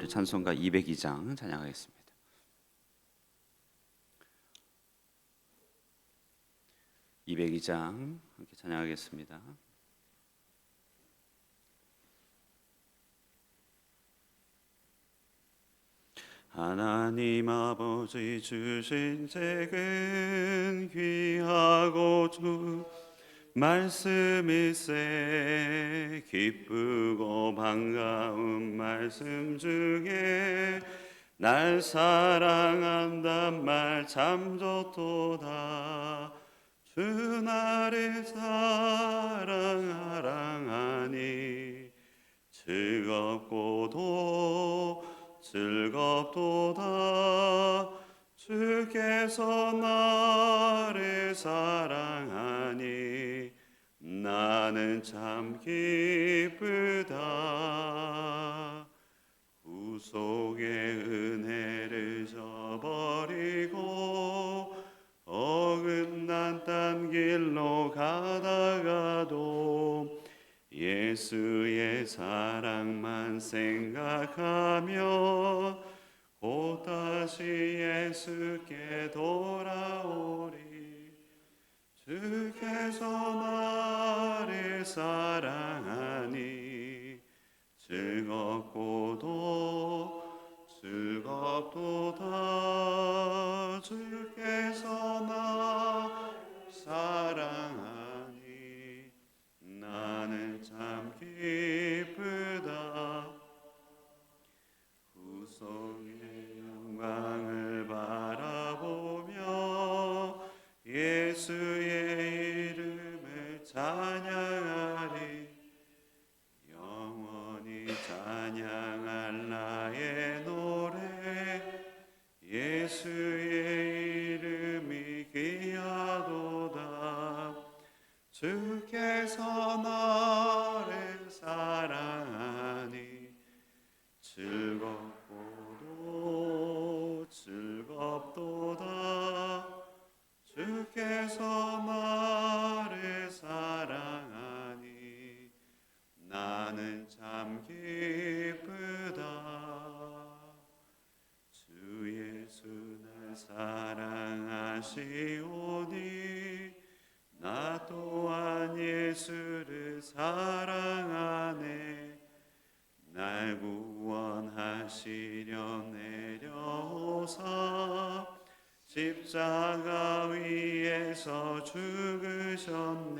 우리 찬송가 202장 찬양하겠습니다. 202장 함께 찬양하겠습니다. 하나님 아버지 주신 책은 귀하고 주 말씀일세 기쁘고 반가운 말씀 중에 날 사랑한단 말 참 좋도다. 주 나를 사랑하라하니 즐겁도다. 주께서 나를 사랑하니 나는 참 기쁘다. 구속의 은혜를 저버리고 어긋난 딴 길로 가다가도 예수의 사랑만 생각하며 곧 다시 예수께 돌아오리. 주께서 나를 사랑하니 즐겁도다. 주께서 나를 사랑하니 나는 참 기쁘다. 구속의 영광을 바라보며 예수의 이름을 찬양하리. 영원히 찬양할 나의 노래 예수의 이름이 귀하도다. 주께서 나를 사랑하니 즐겁도다. 주께서 나를 사랑하니 나는 참 기쁘다. 주 예수 날 사랑하시오니 나 또한 예수를 사랑하네. 날 구원하시려 내려오사 십자가 위에서 죽으셨네.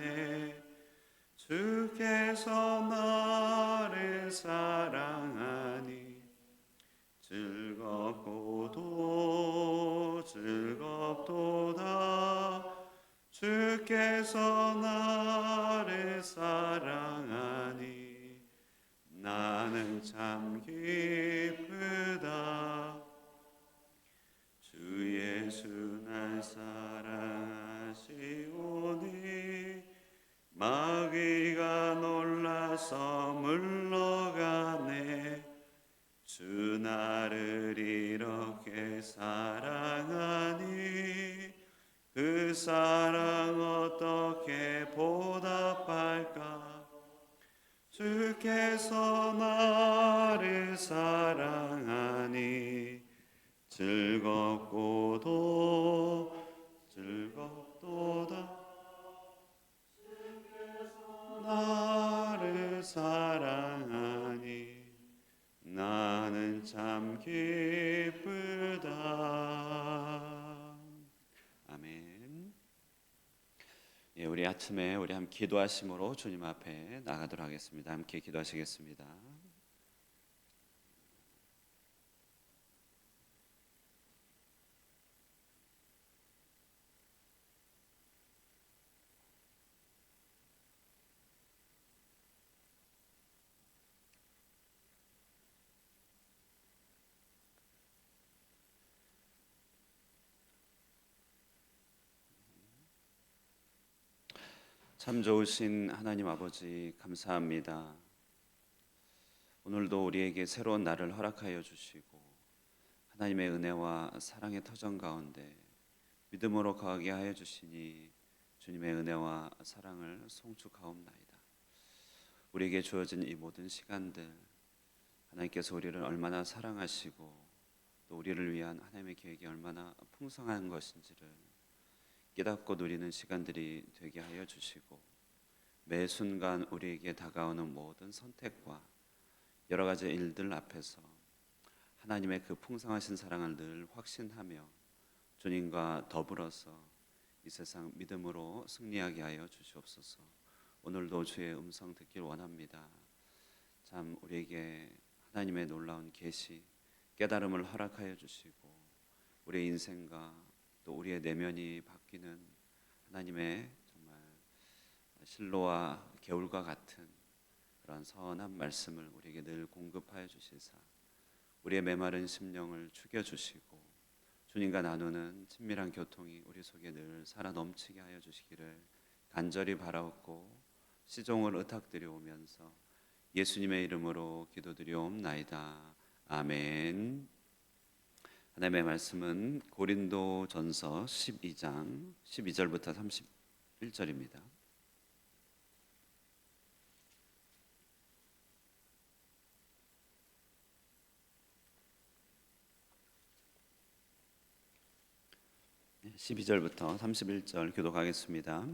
주께서 나를 사랑하니 즐겁도다. 주께서 나를 사랑하니 나는 참 기쁘다. 주 예수 날 사랑하시오니 마귀가 놀라서 물러가네. 주 나를 이렇게 사랑하니 그 사랑 어떻게 보답할까. 주께서 나를 사랑하니 즐겁도다. 주께서 나를 사랑하니 나는 참 기쁘다. 아멘. 예, 우리 아침에 우리 함께 기도하심으로 주님 앞에 나가도록 하겠습니다. 함께 기도하시겠습니다. 참 좋으신 하나님 아버지 감사합니다. 오늘도 우리에게 새로운 날을 허락하여 주시고 하나님의 은혜와 사랑의 터전 가운데 믿음으로 거하게 하여 주시니 주님의 은혜와 사랑을 송축하옵나이다. 우리에게 주어진 이 모든 시간들 하나님께서 우리를 얼마나 사랑하시고 또 우리를 위한 하나님의 계획이 얼마나 풍성한 것인지를 깨닫고 누리는 시간들이 되게 하여 주시고, 매 순간 우리에게 다가오는 모든 선택과 여러 가지 일들 앞에서 하나님의 그 풍성하신 사랑을 늘 확신하며 주님과 더불어서 이 세상 믿음으로 승리하게 하여 주시옵소서. 오늘도 주의 음성 듣길 원합니다. 참 우리에게 하나님의 놀라운 계시, 깨달음을 허락하여 주시고 우리의 인생과 또 우리의 내면이 바뀌는 하나님의 정말 실로와 개울과 같은 그런 선한 말씀을 우리에게 늘 공급하여 주시사 우리의 메마른 심령을 축여주시고 주님과 나누는 친밀한 교통이 우리 속에 늘 살아 넘치게 하여 주시기를 간절히 바라옵고 시종을 의탁드려오면서 예수님의 이름으로 기도드리옵나이다. 아멘. 하나님의 말씀은 고린도전서 12장 12절부터 31절입니다. 네, 12절부터 31절 교독하겠습니다.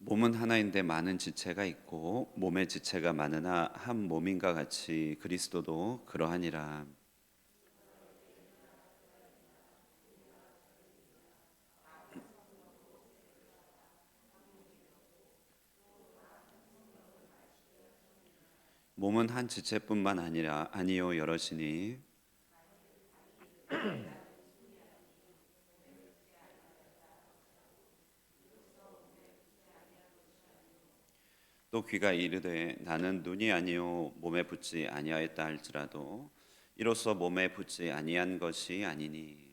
몸은 하나인데 많은 지체가 있고 몸의 지체가 많으나 한 몸인가 같이 그리스도도 그러하니라. 몸은 한 지체뿐만 아니요 여럿이니 또 귀가 이르되 나는 눈이 아니요 몸에 붙지 아니하였다 할지라도 이로써 몸에 붙지 아니한 것이 아니니.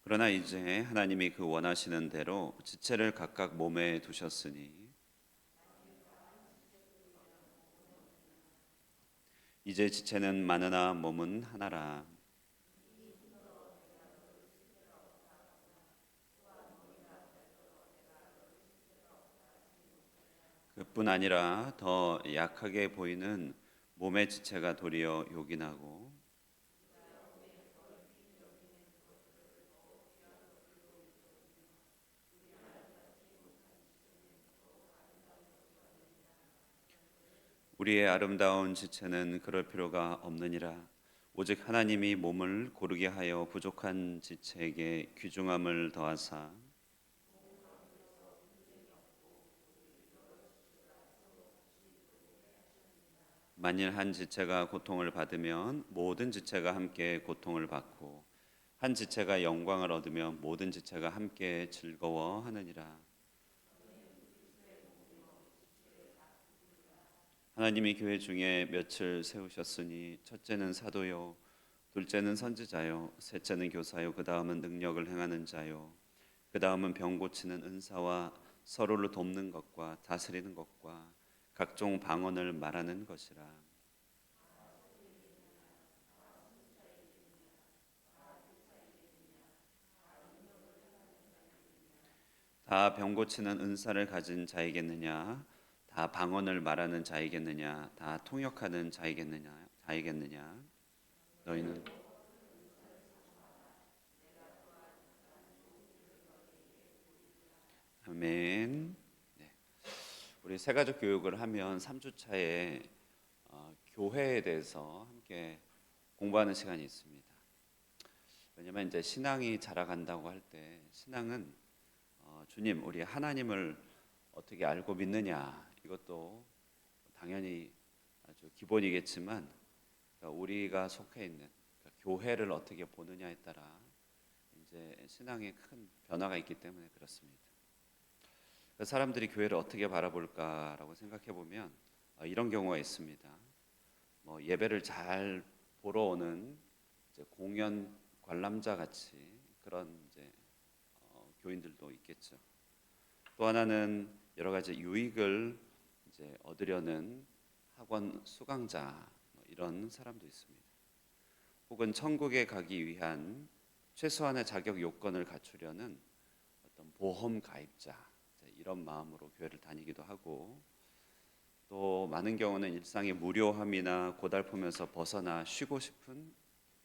그러나 이제 하나님이 그 원하시는 대로 지체를 각각 몸에 두셨으니 이제 지체는 많으나 몸은 하나라. 그뿐 아니라 더 약하게 보이는 몸의 지체가 도리어 요긴하고 우리의 아름다운 지체는 그럴 필요가 없느니라. 오직 하나님이 몸을 고르게 하여 부족한 지체에게 귀중함을 더하사 만일 한 지체가 고통을 받으면 모든 지체가 함께 고통을 받고 한 지체가 영광을 얻으면 모든 지체가 함께 즐거워하느니라. 하나님이 교회 중에 몇을 세우셨으니 첫째는 사도요, 둘째는 선지자요, 셋째는 교사요, 그 다음은 능력을 행하는 자요, 그 다음은 병 고치는 은사와 서로를 돕는 것과 다스리는 것과 각종 방언을 말하는 것이라. 다 병 고치는 은사를 가진 자이겠느냐? 다 방언을 말하는 자이겠느냐? 다 통역하는 자이겠느냐? 너희는 아멘. 네. 우리 새가족 교육을 하면 3주 차에 교회에 대해서 함께 공부하는 시간이 있습니다. 왜냐하면 이제 신앙이 자라간다고 할 때 신앙은 주님, 우리 하나님을 어떻게 알고 믿느냐 이것도 당연히 아주 기본이겠지만 그러니까 우리가 속해 있는 그러니까 교회를 어떻게 보느냐에 따라 이제 신앙에 큰 변화가 있기 때문에 그렇습니다. 사람들이 교회를 어떻게 바라볼까라고 생각해 보면 이런 경우가 있습니다. 뭐 예배를 잘 보러 오는 이제 공연 관람자 같이 그런 이제 교인들도 있겠죠. 또 하나는 여러 가지 유익을 이제 얻으려는 학원 수강자 이런 사람도 있습니다. 혹은 천국에 가기 위한 최소한의 자격 요건을 갖추려는 어떤 보험 가입자 이런 마음으로 교회를 다니기도 하고, 또 많은 경우는 일상의 무료함이나 고달픔에서 벗어나 쉬고 싶은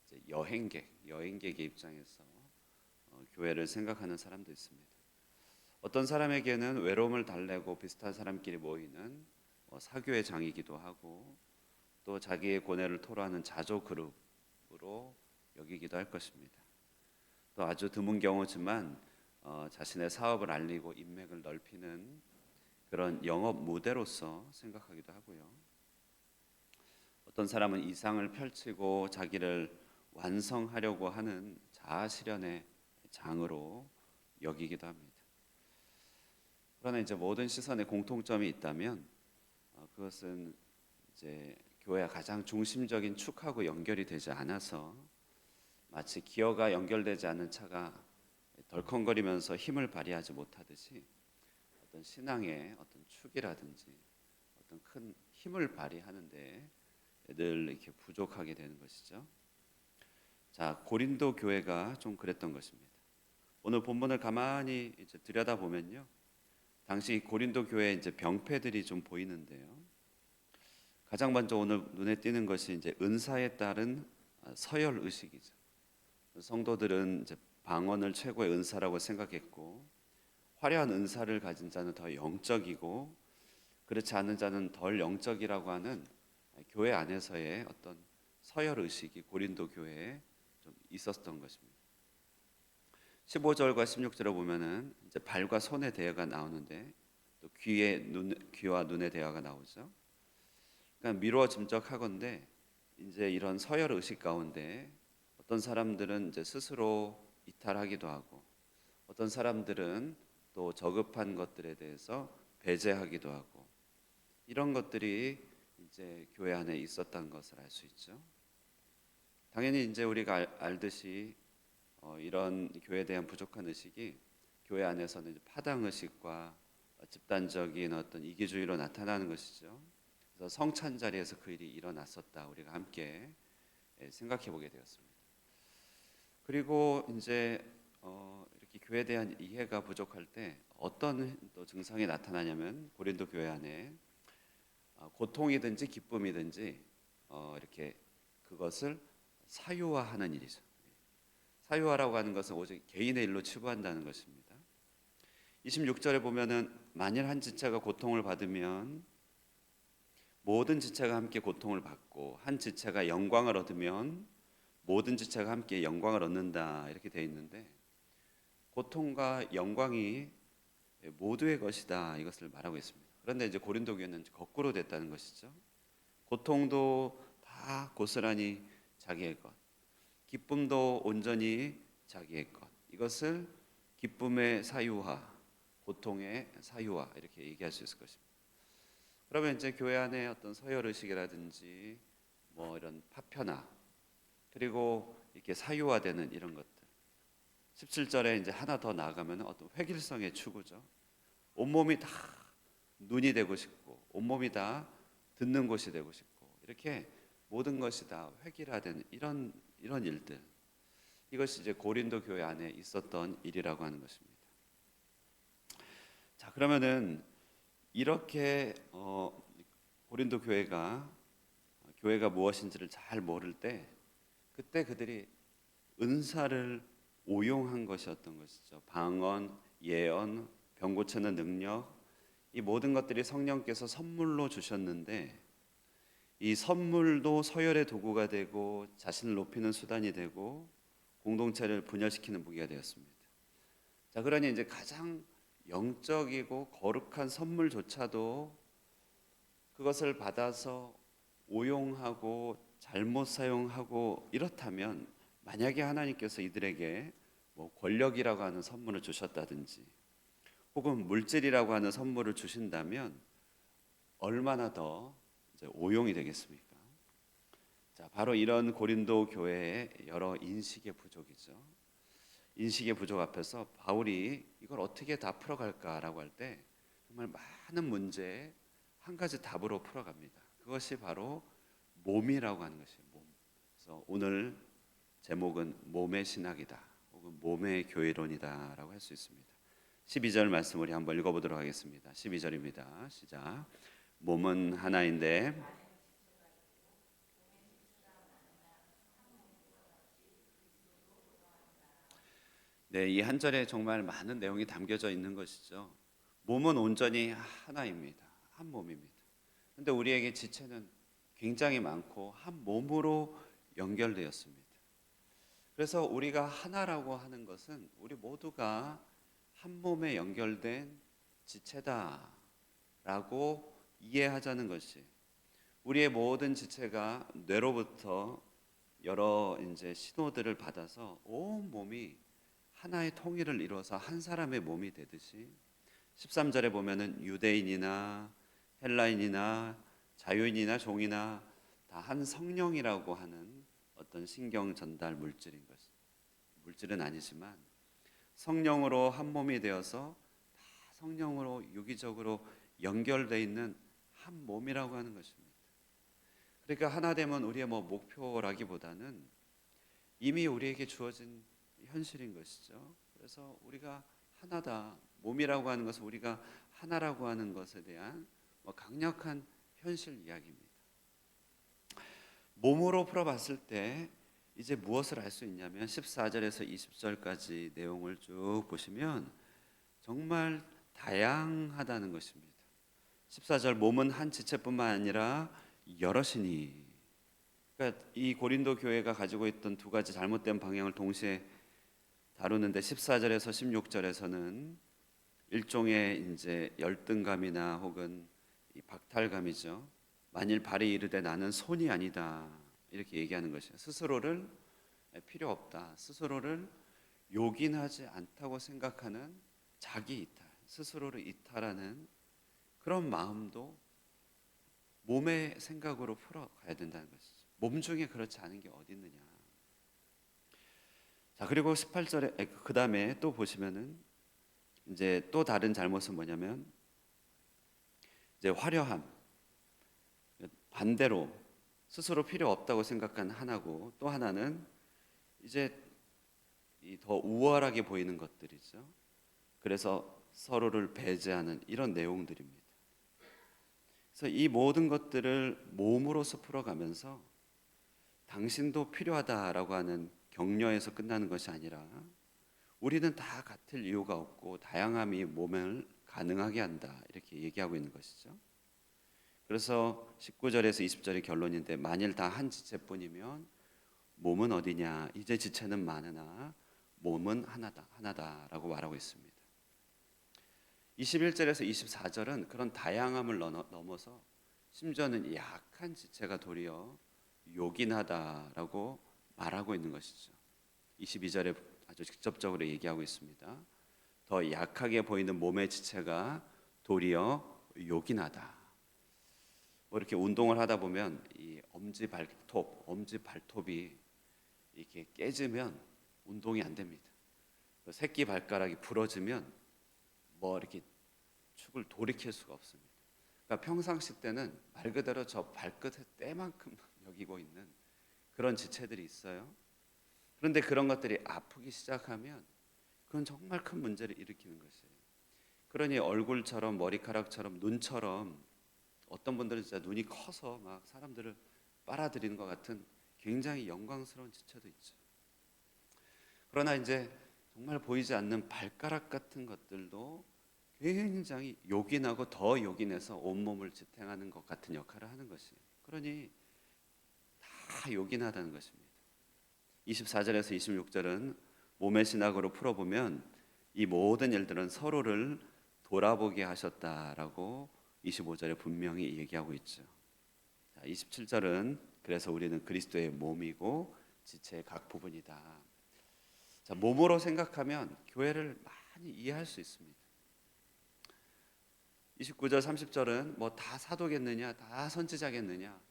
이제 여행객의 입장에서 교회를 생각하는 사람도 있습니다. 어떤 사람에게는 외로움을 달래고 비슷한 사람끼리 모이는 사교의 장이기도 하고, 또 자기의 고뇌를 토로하는 자조 그룹으로 여기기도 할 것입니다. 또 아주 드문 경우지만 자신의 사업을 알리고 인맥을 넓히는 그런 영업 무대로서 생각하기도 하고요. 어떤 사람은 이상을 펼치고 자기를 완성하려고 하는 자아 실현의 장으로 여기기도 합니다. 그러나 이제 모든 시선에 공통점이 있다면 그것은 이제 교회와 가장 중심적인 축하고 연결이 되지 않아서 마치 기어가 연결되지 않은 차가 덜컹거리면서 힘을 발휘하지 못하듯이 어떤 신앙의 어떤 축이라든지 어떤 큰 힘을 발휘하는데 늘 이렇게 부족하게 되는 것이죠. 자, 고린도 교회가 좀 그랬던 것입니다. 오늘 본문을 가만히 이제 들여다 보면요, 당시 고린도 교회에 이제 병폐들이 좀 보이는데요. 가장 먼저 오늘 눈에 띄는 것이 이제 은사에 따른 서열 의식이죠. 성도들은 이제 방언을 최고의 은사라고 생각했고, 화려한 은사를 가진 자는 더 영적이고 그렇지 않은 자는 덜 영적이라고 하는 교회 안에서의 어떤 서열 의식이 고린도 교회에 좀 있었던 것입니다. 15절과 16절에 보면은 이제 발과 손의 대화가 나오는데, 또 귀와 눈의 대화가 나오죠. 그러니까 미루어 짐작하건대 이제 이런 서열 의식 가운데 어떤 사람들은 이제 스스로 이탈하기도 하고, 어떤 사람들은 또 저급한 것들에 대해서 배제하기도 하고, 이런 것들이 이제 교회 안에 있었던 것을 알 수 있죠. 당연히 이제 우리가 알듯이 이런 교회에 대한 부족한 의식이 교회 안에서는 이제 파당 의식과 집단적인 어떤 이기주의로 나타나는 것이죠. 그래서 성찬 자리에서 그 일이 일어났었다, 우리가 함께 생각해 보게 되었습니다. 그리고 이제 이렇게 교회에 대한 이해가 부족할 때 어떤 또 증상이 나타나냐면, 고린도 교회 안에 고통이든지 기쁨이든지 이렇게 그것을 사유화하는 일이죠. 사유화라고 하는 것은 오직 개인의 일로 치부한다는 것입니다. 26절에 보면은 만일 한 지체가 고통을 받으면 모든 지체가 함께 고통을 받고, 한 지체가 영광을 얻으면 모든 지체가 함께 영광을 얻는다, 이렇게 되어 있는데, 고통과 영광이 모두의 것이다, 이것을 말하고 있습니다. 그런데 이제 고린도 교회는 거꾸로 됐다는 것이죠. 고통도 다 고스란히 자기의 것, 기쁨도 온전히 자기의 것, 이것을 기쁨의 사유화, 고통의 사유화, 이렇게 얘기할 수 있을 것입니다. 그러면 이제 교회 안에 어떤 서열 의식이라든지 뭐 이런 파편화, 그리고 이렇게 사유화되는 이런 것들, 17절에 이제 하나 더 나아가면 어떤 획일성의 추구죠. 온몸이 다 눈이 되고 싶고, 온몸이 다 듣는 곳이 되고 싶고, 이렇게 모든 것이 다 획일화되는 이런 일들, 이것이 이제 고린도 교회 안에 있었던 일이라고 하는 것입니다. 자, 그러면은 이렇게 고린도 교회가 무엇인지를 잘 모를 때, 그때 그들이 은사를 오용한 것이었던 것이죠. 방언, 예언, 병 고치는 능력, 이 모든 것들이 성령께서 선물로 주셨는데, 이 선물도 서열의 도구가 되고 자신을 높이는 수단이 되고 공동체를 분열시키는 무기가 되었습니다. 자, 그러니 이제 가장 영적이고 거룩한 선물조차도 그것을 받아서 오용하고 잘못 사용하고 이렇다면, 만약에 하나님께서 이들에게 뭐 권력이라고 하는 선물을 주셨다든지 혹은 물질이라고 하는 선물을 주신다면 얼마나 더 이제 오용이 되겠습니까? 자, 바로 이런 고린도 교회의 여러 인식의 부족이죠. 인식의 부족 앞에서 바울이 이걸 어떻게 다 풀어갈까라고 할 때 정말 많은 문제에 한 가지 답으로 풀어갑니다. 그것이 바로 몸이라고 하는 것이에요. 몸. 그래서 오늘 제목은 몸의 신학이다, 혹은 몸의 교회론이다라고 할 수 있습니다. 12절 말씀 우리 한번 읽어보도록 하겠습니다. 12절입니다. 시작. 몸은 하나인데 네, 이 한 절에 정말 많은 내용이 담겨져 있는 것이죠. 몸은 온전히 하나입니다. 한 몸입니다. 그런데 우리에게 지체는 굉장히 많고 한 몸으로 연결되었습니다. 그래서 우리가 하나라고 하는 것은 우리 모두가 한 몸에 연결된 지체다라고 이해하자는 것이, 우리의 모든 지체가 뇌로부터 여러 이제 신호들을 받아서 온 몸이 하나의 통일을 이루어서 한 사람의 몸이 되듯이, 13절에 보면은 유대인이나 헬라인이나 자유인이나 종이나 다 한 성령이라고 하는 어떤 신경 전달 물질인 것. 물질은 아니지만 성령으로 한 몸이 되어서 다 성령으로 유기적으로 연결되어 있는 한 몸이라고 하는 것입니다. 그러니까 하나 되면 우리의 목표라기보다는 이미 우리에게 주어진 현실인 것이죠. 그래서 우리가 하나다, 몸이라고 하는 것은 우리가 하나라고 하는 것에 대한 강력한 현실 이야기입니다. 몸으로 풀어봤을 때 이제 무엇을 알 수 있냐면 14절에서 20절까지 내용을 쭉 보시면 정말 다양하다는 것입니다. 14절, 몸은 한 지체뿐만 아니라 여럿이니. 그러니까 이 고린도 교회가 가지고 있던 두 가지 잘못된 방향을 동시에 다루는데, 14절에서 16절에서는 일종의 이제 열등감이나 혹은 이 박탈감이죠. 만일 발이 이르되 나는 손이 아니다, 이렇게 얘기하는 것이에요. 스스로를 필요 없다, 스스로를 요긴하지 않다고 생각하는 자기 이탈, 스스로를 이탈하는 그런 마음도 몸의 생각으로 풀어가야 된다는 것이죠. 몸 중에 그렇지 않은 게 어디 있느냐. 자, 그리고 18절에 그 다음에 또 보시면은 이제 또 다른 잘못은 뭐냐면 이제 화려함, 반대로 스스로 필요 없다고 생각한 하나고, 또 하나는 이제 더 우월하게 보이는 것들이죠. 그래서 서로를 배제하는 이런 내용들입니다. 그래서 이 모든 것들을 몸으로서 풀어가면서 당신도 필요하다라고 하는 격려에서 끝나는 것이 아니라 우리는 다 같을 이유가 없고 다양함이 몸을 가능하게 한다, 이렇게 얘기하고 있는 것이죠. 그래서 19절에서 20절의 결론인데, 만일 다 한 지체뿐이면 몸은 어디냐, 이제 지체는 많으나 몸은 하나다라고 말하고 있습니다. 21절에서 24절은 그런 다양함을 넘어서 심지어는 약한 지체가 도리어 요긴하다라고 말하고 있는 것이죠. 22절에 아주 직접적으로 얘기하고 있습니다. 더 약하게 보이는 몸의 지체가 도리어 요긴하다. 이렇게 운동을 하다 보면 이 엄지 발톱이 이렇게 깨지면 운동이 안 됩니다. 새끼 발가락이 부러지면 이렇게 축을 돌이킬 수가 없습니다. 그러니까 평상시 때는 말 그대로 저 발끝의 때만큼 여기고 있는 그런 지체들이 있어요. 그런데 그런 것들이 아프기 시작하면 그건 정말 큰 문제를 일으키는 것이에요. 그러니 얼굴처럼 머리카락처럼 눈처럼 어떤 분들은 진짜 눈이 커서 막 사람들을 빨아들이는 것 같은 굉장히 영광스러운 지체도 있죠. 그러나 이제 정말 보이지 않는 발가락 같은 것들도 굉장히 요긴하고 더 요긴해서 온몸을 지탱하는 것 같은 역할을 하는 것이에요. 그러니 다 요긴하다는 것입니다. 24절에서 26절은 몸의 신학으로 풀어보면 이 모든 일들은 서로를 돌아보게 하셨다라고 25절에 분명히 얘기하고 있죠. 27절은 그래서 우리는 그리스도의 몸이고 지체의 각 부분이다. 자, 몸으로 생각하면 교회를 많이 이해할 수 있습니다. 29절 30절은 다 사도겠느냐, 다 선지자겠느냐.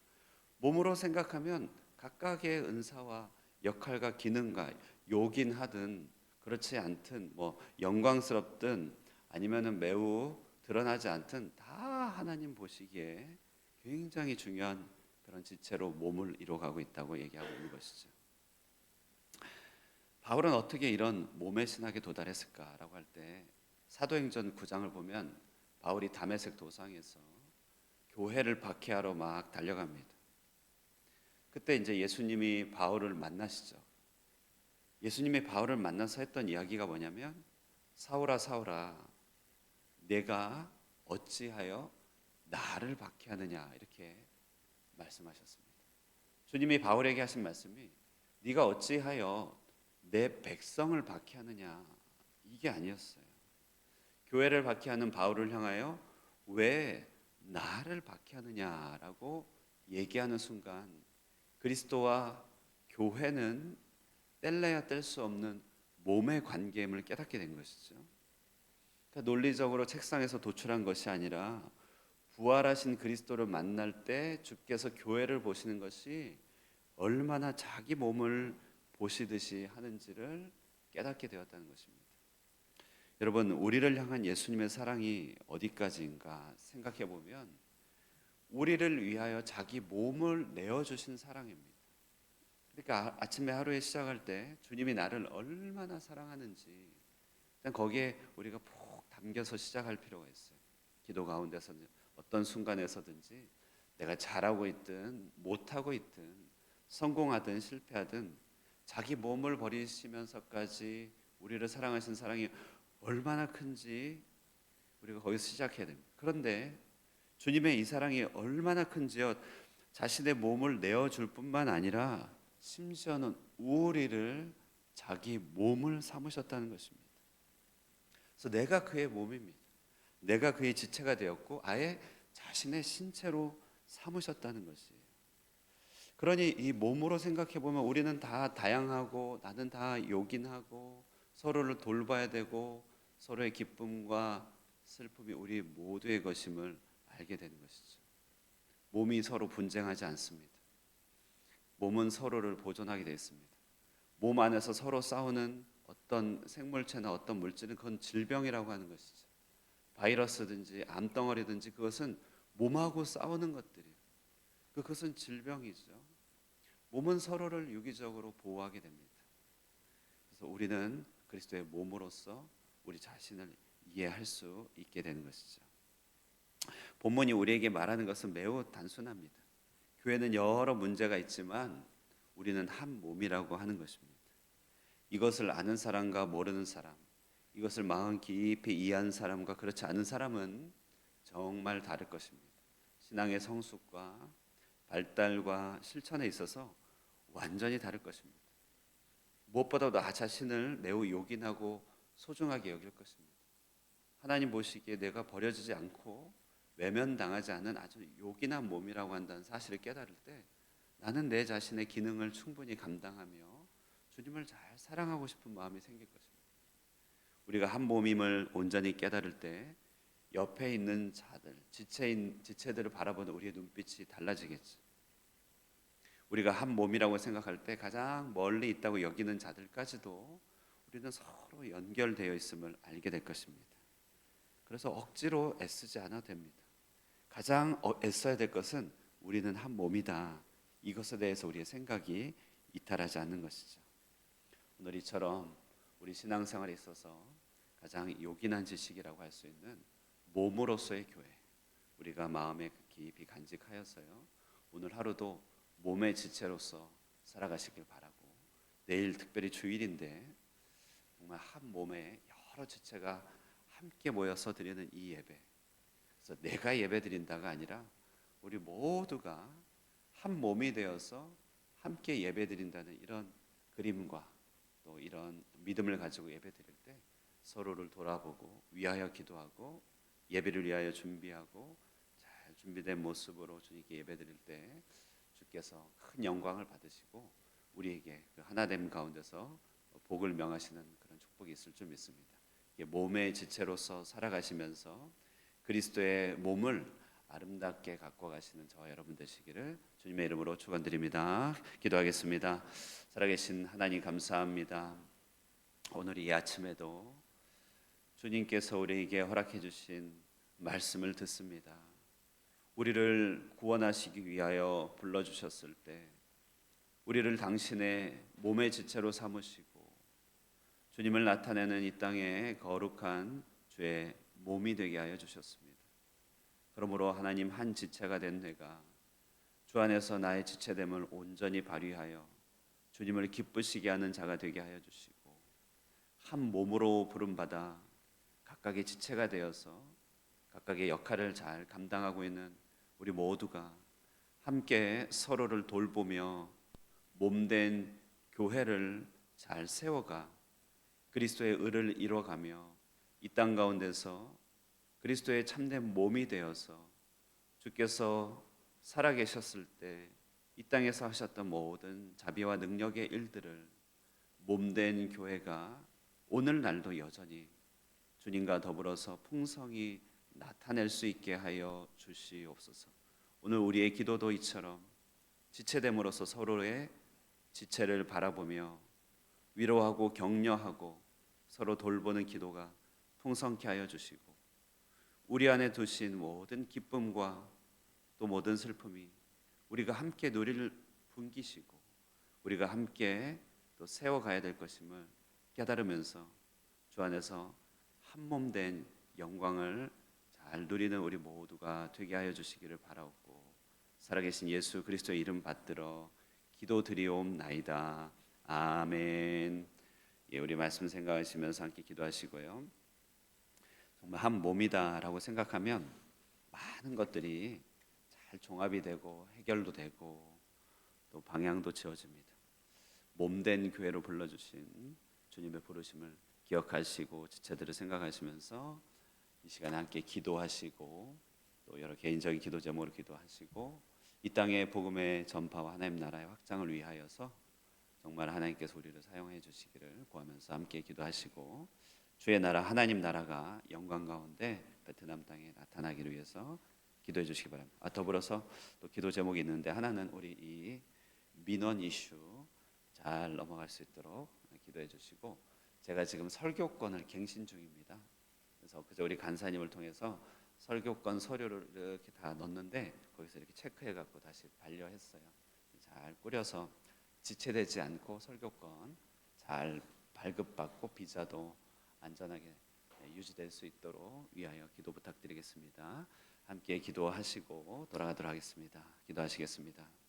몸으로 생각하면 각각의 은사와 역할과 기능과 요긴하든 그렇지 않든 영광스럽든 아니면은 매우 드러나지 않든 다 하나님 보시기에 굉장히 중요한 그런 지체로 몸을 이루어가고 있다고 얘기하고 있는 것이죠. 바울은 어떻게 이런 몸의 신학에 도달했을까라고 할 때 사도행전 9장을 보면 바울이 다메섹 도상에서 교회를 박해하러 막 달려갑니다. 그때 이제 예수님이 바울을 만나시죠. 예수님이 바울을 만나서 했던 이야기가 뭐냐면, 사울아 사울아 내가 어찌하여 나를 박해하느냐, 이렇게 말씀하셨습니다. 주님이 바울에게 하신 말씀이 네가 어찌하여 내 백성을 박해하느냐, 이게 아니었어요. 교회를 박해하는 바울을 향하여 왜 나를 박해하느냐라고 얘기하는 순간, 그리스도와 교회는 뗄래야 뗄 수 없는 몸의 관계임을 깨닫게 된 것이죠. 그러니까 논리적으로 책상에서 도출한 것이 아니라 부활하신 그리스도를 만날 때 주께서 교회를 보시는 것이 얼마나 자기 몸을 보시듯이 하는지를 깨닫게 되었다는 것입니다. 여러분, 우리를 향한 예수님의 사랑이 어디까지인가 생각해 보면 우리를 위하여 자기 몸을 내어주신 사랑입니다. 그러니까 아침에 하루에 시작할 때 주님이 나를 얼마나 사랑하는지 일단 거기에 우리가 푹 담겨서 시작할 필요가 있어요. 기도 가운데서 어떤 순간에서든지 내가 잘하고 있든 못하고 있든 성공하든 실패하든 자기 몸을 버리시면서까지 우리를 사랑하신 사랑이 얼마나 큰지 우리가 거기서 시작해야 됩니다. 그런데 주님의 이 사랑이 얼마나 큰지요, 자신의 몸을 내어줄 뿐만 아니라 심지어는 우리를 자기 몸을 삼으셨다는 것입니다. 그래서 내가 그의 몸입니다. 내가 그의 지체가 되었고 아예 자신의 신체로 삼으셨다는 것이에요. 그러니 이 몸으로 생각해 보면 우리는 다 다양하고 나는 다 요긴하고 서로를 돌봐야 되고 서로의 기쁨과 슬픔이 우리 모두의 것임을 알게 되는 것이죠. 몸이 서로 분쟁하지 않습니다. 몸은 서로를 보존하게 되어 있습니다. 몸 안에서 서로 싸우는 어떤 생물체나 어떤 물질은 그건 질병이라고 하는 것이죠. 바이러스든지 암덩어리든지 그것은 몸하고 싸우는 것들이에요. 그것은 질병이죠. 몸은 서로를 유기적으로 보호하게 됩니다. 그래서 우리는 그리스도의 몸으로서 우리 자신을 이해할 수 있게 되는 것이죠. 본문이 우리에게 말하는 것은 매우 단순합니다. 교회는 여러 문제가 있지만 우리는 한 몸이라고 하는 것입니다. 이것을 아는 사람과 모르는 사람, 이것을 마음 깊이 이해한 사람과 그렇지 않은 사람은 정말 다를 것입니다. 신앙의 성숙과 발달과 실천에 있어서 완전히 다를 것입니다. 무엇보다도 나 자신을 매우 요긴하고 소중하게 여길 것입니다. 하나님 보시기에 내가 버려지지 않고 외면당하지 않은 아주 요긴한 몸이라고 한다는 사실을 깨달을 때 나는 내 자신의 기능을 충분히 감당하며 주님을 잘 사랑하고 싶은 마음이 생길 것입니다. 우리가 한 몸임을 온전히 깨달을 때 옆에 있는 자들, 지체들을 바라보는 우리의 눈빛이 달라지겠죠. 우리가 한 몸이라고 생각할 때 가장 멀리 있다고 여기는 자들까지도 우리는 서로 연결되어 있음을 알게 될 것입니다. 그래서 억지로 애쓰지 않아도 됩니다. 가장 애써야 될 것은 우리는 한 몸이다. 이것에 대해서 우리의 생각이 이탈하지 않는 것이죠. 오늘 이처럼 우리 신앙생활에 있어서 가장 요긴한 지식이라고 할 수 있는 몸으로서의 교회, 우리가 마음에 깊이 간직하여서요, 오늘 하루도 몸의 지체로서 살아가시길 바라고, 내일 특별히 주일인데 정말 한 몸에 여러 지체가 함께 모여서 드리는 이 예배, 그래서 내가 예배 드린다가 아니라 우리 모두가 한 몸이 되어서 함께 예배 드린다는 이런 그림과 또 이런 믿음을 가지고 예배 드릴 때 서로를 돌아보고 위하여 기도하고 예배를 위하여 준비하고 잘 준비된 모습으로 주님께 예배 드릴 때 주께서 큰 영광을 받으시고 우리에게 그 하나됨 가운데서 복을 명하시는 그런 축복이 있을 줄 믿습니다. 몸의 지체로서 살아가시면서 그리스도의 몸을 아름답게 갖고 가시는 저와 여러분 되시기를 주님의 이름으로 축원드립니다. 기도하겠습니다. 살아계신 하나님 감사합니다. 오늘 이 아침에도 주님께서 우리에게 허락해 주신 말씀을 듣습니다. 우리를 구원하시기 위하여 불러주셨을 때 우리를 당신의 몸의 지체로 삼으시고 주님을 나타내는 이 땅의 거룩한 주의 몸이 되게 하여 주셨습니다. 그러므로 하나님 한 지체가 된 내가 주 안에서 나의 지체됨을 온전히 발휘하여 주님을 기쁘시게 하는 자가 되게 하여 주시고, 한 몸으로 부름받아 각각의 지체가 되어서 각각의 역할을 잘 감당하고 있는 우리 모두가 함께 서로를 돌보며 몸된 교회를 잘 세워가 그리스도의 의를 이뤄가며 이 땅 가운데서 그리스도의 참된 몸이 되어서 주께서 살아계셨을 때 이 땅에서 하셨던 모든 자비와 능력의 일들을 몸된 교회가 오늘날도 여전히 주님과 더불어서 풍성히 나타낼 수 있게 하여 주시옵소서. 오늘 우리의 기도도 이처럼 지체됨으로써 서로의 지체를 바라보며 위로하고 격려하고 서로 돌보는 기도가 풍성케 하여 주시고, 우리 안에 두신 모든 기쁨과 또 모든 슬픔이 우리가 함께 누릴 분기시고 우리가 함께 또 세워가야 될 것임을 깨달으면서 주 안에서 한 몸 된 영광을 잘 누리는 우리 모두가 되게 하여 주시기를 바라옵고, 살아계신 예수 그리스도의 이름 받들어 기도드리옵나이다. 아멘. 예, 우리 말씀 생각하시면서 함께 기도하시고요. 정말 한 몸이다라고 생각하면 많은 것들이 잘 종합이 되고 해결도 되고 또 방향도 지어집니다. 몸된 교회로 불러주신 주님의 부르심을 기억하시고 지체들을 생각하시면서 이 시간에 함께 기도하시고 또 여러 개인적인 기도 제목으로 기도하시고 이 땅의 복음의 전파와 하나님 나라의 확장을 위하여서 정말 하나님께서 우리를 사용해 주시기를 구하면서 함께 기도하시고, 주의 나라 하나님 나라가 영광 가운데 베트남 땅에 나타나기를 위해서 기도해 주시기 바랍니다. 더불어서 또 기도 제목이 있는데, 하나는 우리 이 민원 이슈 잘 넘어갈 수 있도록 기도해 주시고, 제가 지금 설교권을 갱신 중입니다. 그래서 그저 우리 간사님을 통해서 설교권 서류를 이렇게 다 넣었는데 거기서 이렇게 체크해 갖고 다시 반려했어요. 잘 꾸려서 지체되지 않고 설교권 잘 발급받고 비자도 안전하게 유지될 수 있도록 위하여 기도 부탁드리겠습니다. 함께 기도하시고 돌아가도록 하겠습니다. 기도하시겠습니다.